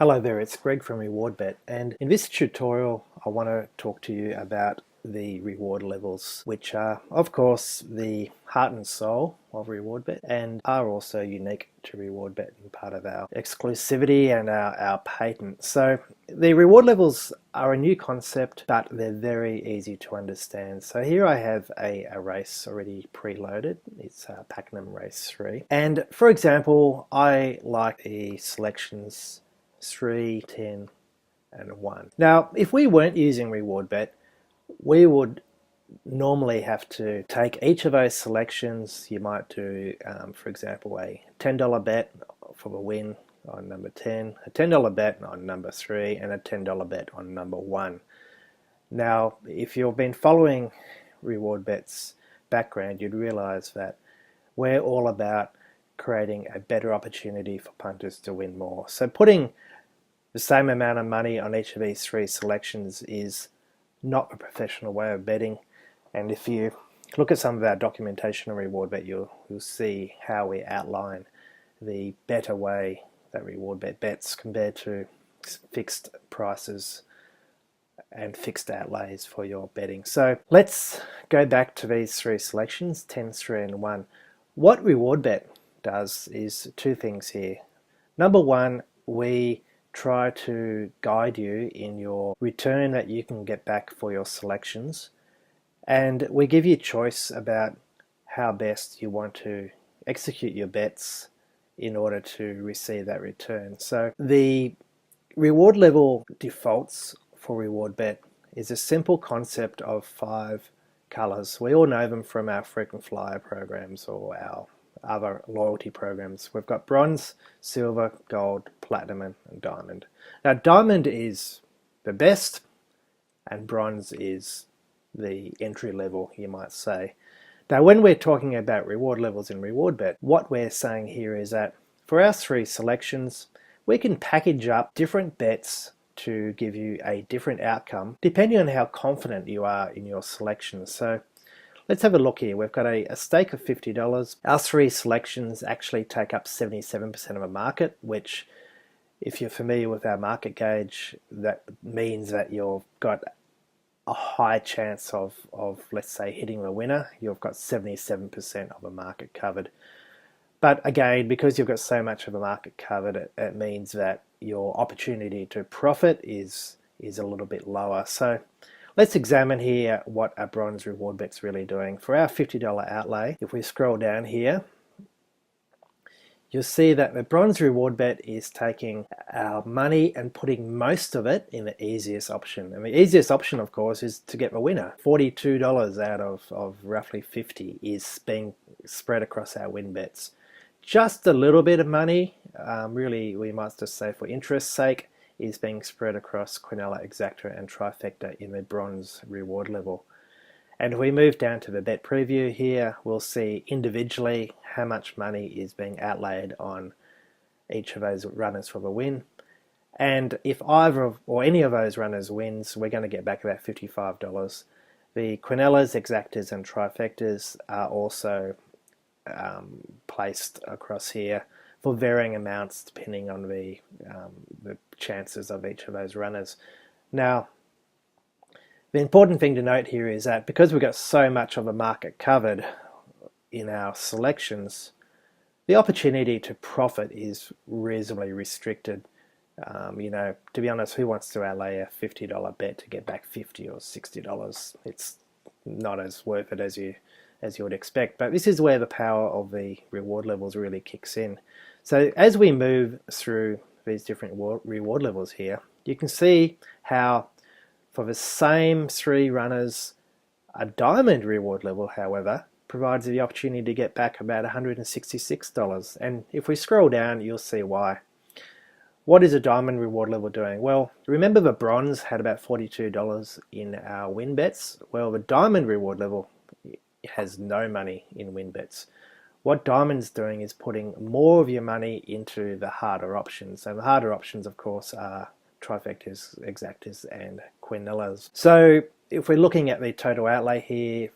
Hello there, it's Greg from RewardBet, and in this tutorial I want to talk to you about the reward levels, which are of course the heart and soul of RewardBet and are also unique to RewardBet and part of our exclusivity and our patent. So the reward levels are a new concept, but they're very easy to understand. So here I have a race already preloaded. It's Pakenham Race 3, and for example I like the selections 3, 10, and 1. Now, if we weren't using RewardBet, we would normally have to take each of those selections. You might do, for example, a $10 bet for the win on number 10, a $10 bet on number 3, and a $10 bet on number 1. Now, if you've been following RewardBet's background, you'd realize that we're all about creating a better opportunity for punters to win more. So putting the same amount of money on each of these three selections is not a professional way of betting, and if you look at some of our documentation on RewardBet, you'll see how we outline the better way that RewardBet bets compared to fixed prices and fixed outlays for your betting. So let's go back to these three selections, 10, 3, and 1. What RewardBet does is two things here. Number one, we try to guide you in your return that you can get back for your selections, and we give you choice about how best you want to execute your bets in order to receive that return. So the reward level defaults for RewardBet is a simple concept of 5 colors. We all know them from our frequent flyer programs or our other loyalty programs. We've got bronze, silver, gold, platinum, and diamond. Now diamond is the best and bronze is the entry level, you might say. Now when we're talking about reward levels in RewardBet, what we're saying here is that for our three selections, we can package up different bets to give you a different outcome depending on how confident you are in your selections. So let's have a look here. We've got a stake of $50. Our three selections actually take up 77% of the market, which if you're familiar with our market gauge, that means that you've got a high chance of let's say hitting the winner. You've got 77% of the market covered. But again, because you've got so much of the market covered, it means that your opportunity to profit is a little bit lower. So let's examine here what a bronze RewardBet's really doing. For our $50 outlay, if we scroll down here, you'll see that the bronze RewardBet is taking our money and putting most of it in the easiest option. And the easiest option, of course, is to get the winner. $42 out of roughly 50 is being spread across our win bets. Just a little bit of money, really we might just say for interest's sake, is being spread across Quinella, Exacta, and Trifecta in the bronze reward level. And if we move down to the bet preview here, we'll see individually how much money is being outlaid on each of those runners for the win. And if either of, or any of those runners wins, we're going to get back about $55. The Quinellas, Exactas, and Trifectas are also placed across here for varying amounts depending on the chances of each of those runners. Now, the important thing to note here is that because we've got so much of the market covered in our selections, the opportunity to profit is reasonably restricted. You know, to be honest, who wants to outlay a $50 bet to get back $50 or $60? It's not as worth it as you would expect. But this is where the power of the reward levels really kicks in. So as we move through these different reward levels here, you can see how for the same three runners, a diamond reward level, however, provides the opportunity to get back about $166. And if we scroll down, you'll see why. What is a diamond reward level doing? Well, remember the bronze had about $42 in our win bets? Well, the diamond reward level has no money in win bets. What diamond's doing is putting more of your money into the harder options. And the harder options, of course, are Trifectas, Exactas, and Quinellas. So if we're looking at the total outlay here,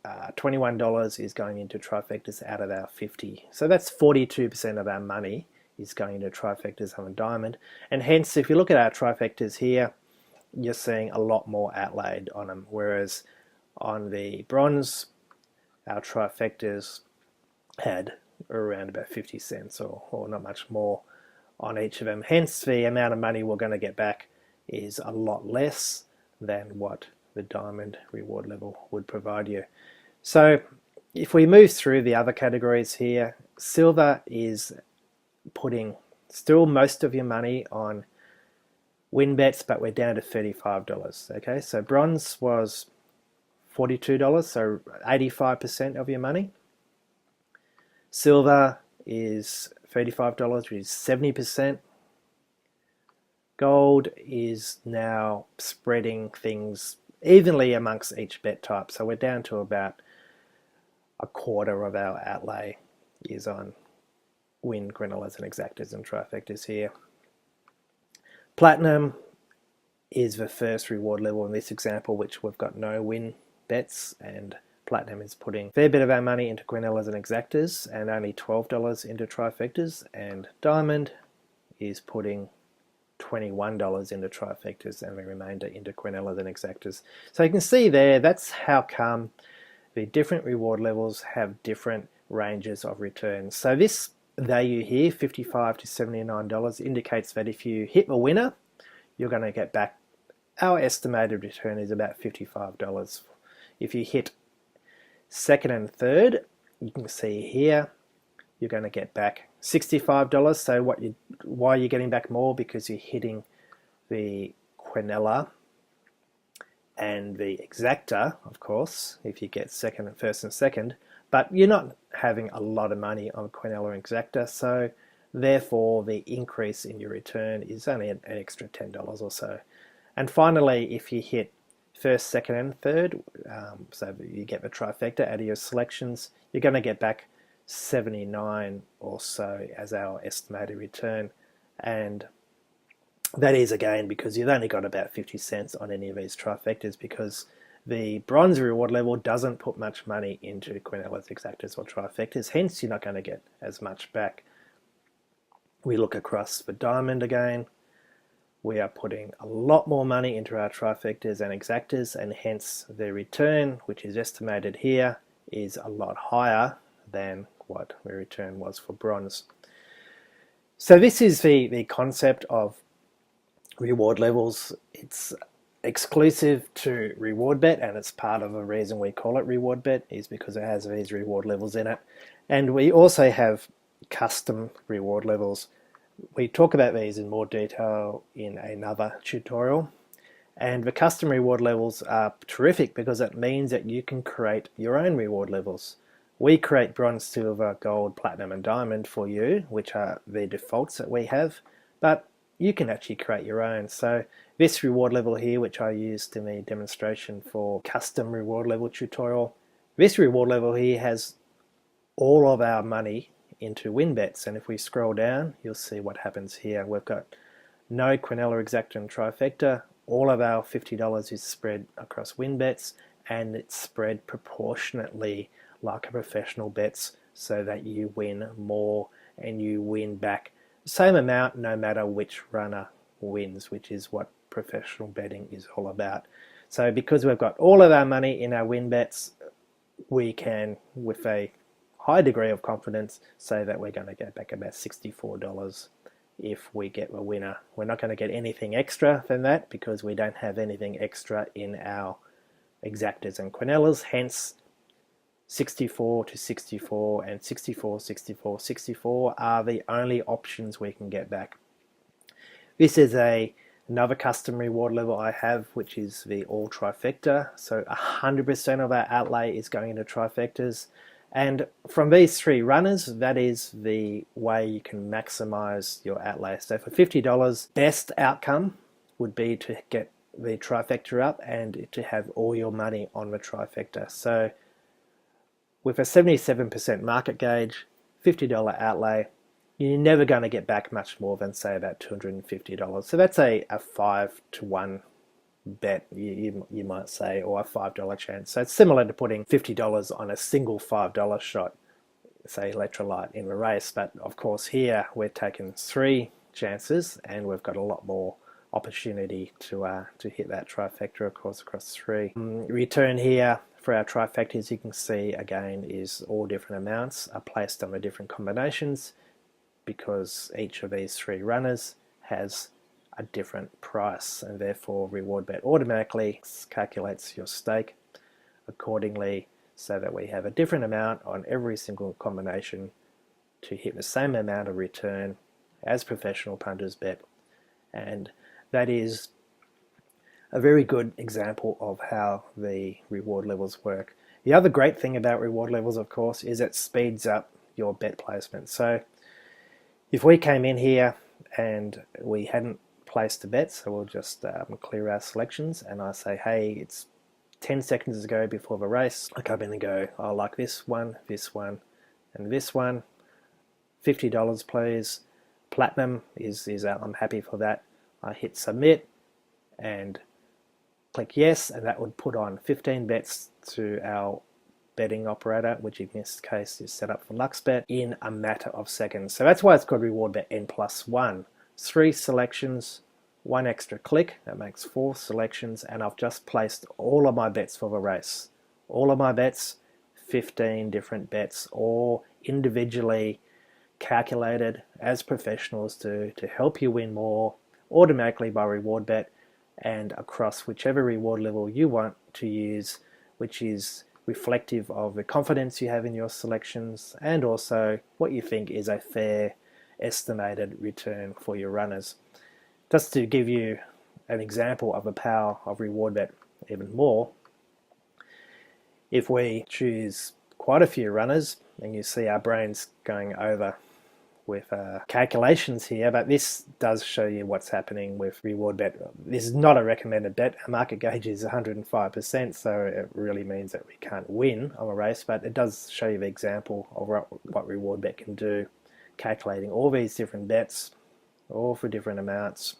$21 is going into Trifectas out of our 50. So that's 42% of our money is going into trifectas and diamond. And hence, if you look at our trifectas here, you're seeing a lot more outlaid on them. Whereas on the bronze, our trifectas had around about 50 cents or not much more on each of them. Hence, the amount of money we're going to get back is a lot less than what the diamond reward level would provide you. So if we move through the other categories here, silver is putting still most of your money on win bets, but we're down to $35. Okay, so bronze was $42, so 85% of your money. Silver is $35, which is 70%. Gold is now spreading things evenly amongst each bet type, so we're down to about a quarter of our outlay is on win, quintillas, and exactas and trifectas here. Platinum is the first reward level in this example, which we've got no win bets, and platinum is putting a fair bit of our money into quintillas and exactas and only $12 into trifectas, and diamond is putting $21 into trifectas and the remainder into quintillas and exactas. So you can see there, that's how come the different reward levels have different ranges of returns. So this value here, $55 to $79, indicates that if you hit a winner, you're going to get back, our estimated return is about $55. If you hit second and third, you can see here, you're going to get back $65. So why are you getting back more? Because you're hitting the quinella and the exacta, of course, if you get second and first and second, but you're not having a lot of money on quinella and exacta, so therefore the increase in your return is only an extra $10 or so. And finally, if you hit first, second, and third, so you get the trifecta out of your selections, you're going to get back 79 or so as our estimated return, and that is again because you've only got about 50 cents on any of these trifectas, because the bronze reward level doesn't put much money into quintillas, exactas, or trifectas, hence you're not going to get as much back. We look across the diamond again, we are putting a lot more money into our trifectas and exactas, and hence the return, which is estimated here, is a lot higher than what the return was for bronze. So this is the concept of reward levels. It's exclusive to RewardBet, and it's part of the reason we call it RewardBet is because it has these reward levels in it. And we also have custom reward levels. We talk about these in more detail in another tutorial. And the custom reward levels are terrific because it means that you can create your own reward levels. We create bronze, silver, gold, platinum, and diamond for you, which are the defaults that we have, but you can actually create your own. So this reward level here, which I used in the demonstration for custom reward level tutorial, this reward level here has all of our money into win bets, and if we scroll down, you'll see what happens here. We've got no quinella, exacta, and trifecta. All of our $50 is spread across win bets, and it's spread proportionately like a professional bets, so that you win more and you win back the same amount no matter which runner wins, which is what professional betting is all about. So because we've got all of our money in our win bets, we can, with a high degree of confidence, say that we're going to get back about $64 if we get a winner. We're not going to get anything extra than that because we don't have anything extra in our exactas and quinellas, hence 64 to 64 and 64, 64, 64 are the only options we can get back. This is another custom reward level I have, which is the all trifecta. So 100% of our outlay is going into trifectas. And from these three runners, that is the way you can maximize your outlay. So for $50, best outcome would be to get the trifecta up and to have all your money on the trifecta. So with a 77% market gauge, $50 outlay, you're never going to get back much more than, say, about $250. So that's a 5 to 1 bet, you might say, or a $5 chance. So it's similar to putting $50 on a single $5 shot. say, electrolyte in the race. But of course here we're taking 3 chances, and we've got a lot more opportunity to hit that trifecta, of course, across 3. Return here for our trifectas, you can see again is all different amounts are placed on the different combinations, because each of these 3 runners has a different price, and therefore RewardBet automatically calculates your stake accordingly, so that we have a different amount on every single combination to hit the same amount of return as professional punters bet. And that is a very good example of how the reward levels work. The other great thing about reward levels, of course, is it speeds up your bet placement. So if we came in here and we hadn't placed a bet, so we'll just clear our selections, and I say, hey, it's 10 seconds ago before the race, I come in and go, I like this one, and this one, $50 please, platinum is out, I'm happy for that. I hit submit and click yes, and that would put on 15 bets to our betting operator, which in this case is set up for LuxBet, in a matter of seconds. So that's why it's called RewardBet N+1. 3 selections, 1 extra click, that makes 4 selections, and I've just placed all of my bets for the race. All of my bets, 15 different bets, all individually calculated as professionals to help you win more automatically by RewardBet, and across whichever reward level you want to use, which is reflective of the confidence you have in your selections and also what you think is a fair estimated return for your runners. Just to give you an example of the power of RewardBet even more, if we choose quite a few runners, and you see our brains going over with calculations here, but this does show you what's happening with RewardBet. This is not a recommended bet. Our market gauge is 105%, so it really means that we can't win on a race, but it does show you the example of what RewardBet can do, calculating all these different bets, all for different amounts,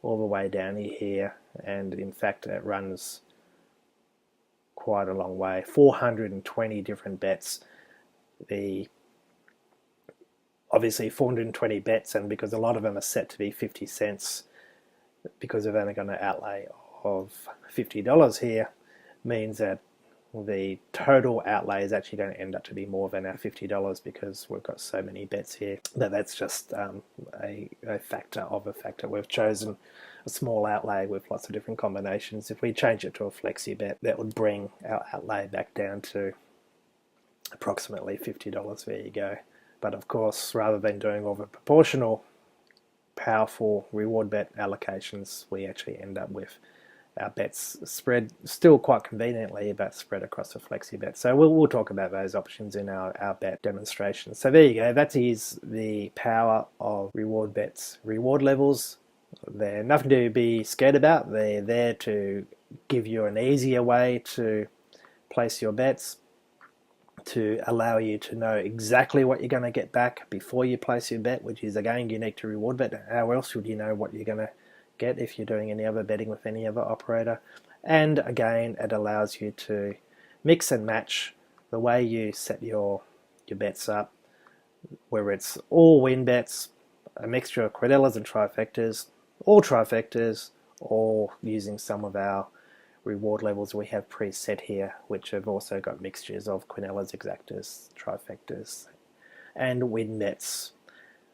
all the way down here, and in fact it runs quite a long way, 420 different bets. Obviously 420 bets, and because a lot of them are set to be 50 cents, because we've only got an outlay of $50 here, means that the total outlay is actually going to end up to be more than our $50, because we've got so many bets here. That's just a factor of a factor. We've chosen a small outlay with lots of different combinations. If we change it to a flexi bet, that would bring our outlay back down to approximately $50. There you go. But of course, rather than doing all the proportional, powerful reward bet allocations, we actually end up with our bets spread still quite conveniently, but spread across a flexi bet. So we'll talk about those options in our bet demonstration. So there you go. That is the power of RewardBet's reward levels. They're nothing to be scared about. They're there to give you an easier way to place your bets, to allow you to know exactly what you're going to get back before you place your bet, which is again unique to RewardBet. How else would you know what you're going to get if you're doing any other betting with any other operator? And again, it allows you to mix and match the way you set your bets up, where it's all win bets, a mixture of quinellas and trifectas, or using some of our reward levels we have preset here, which have also got mixtures of quinellas, exactas, trifectas, and win bets.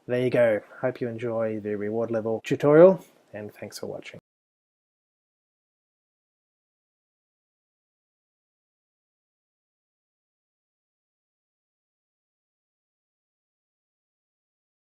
There you go. Hope you enjoy the reward level tutorial, and thanks for watching.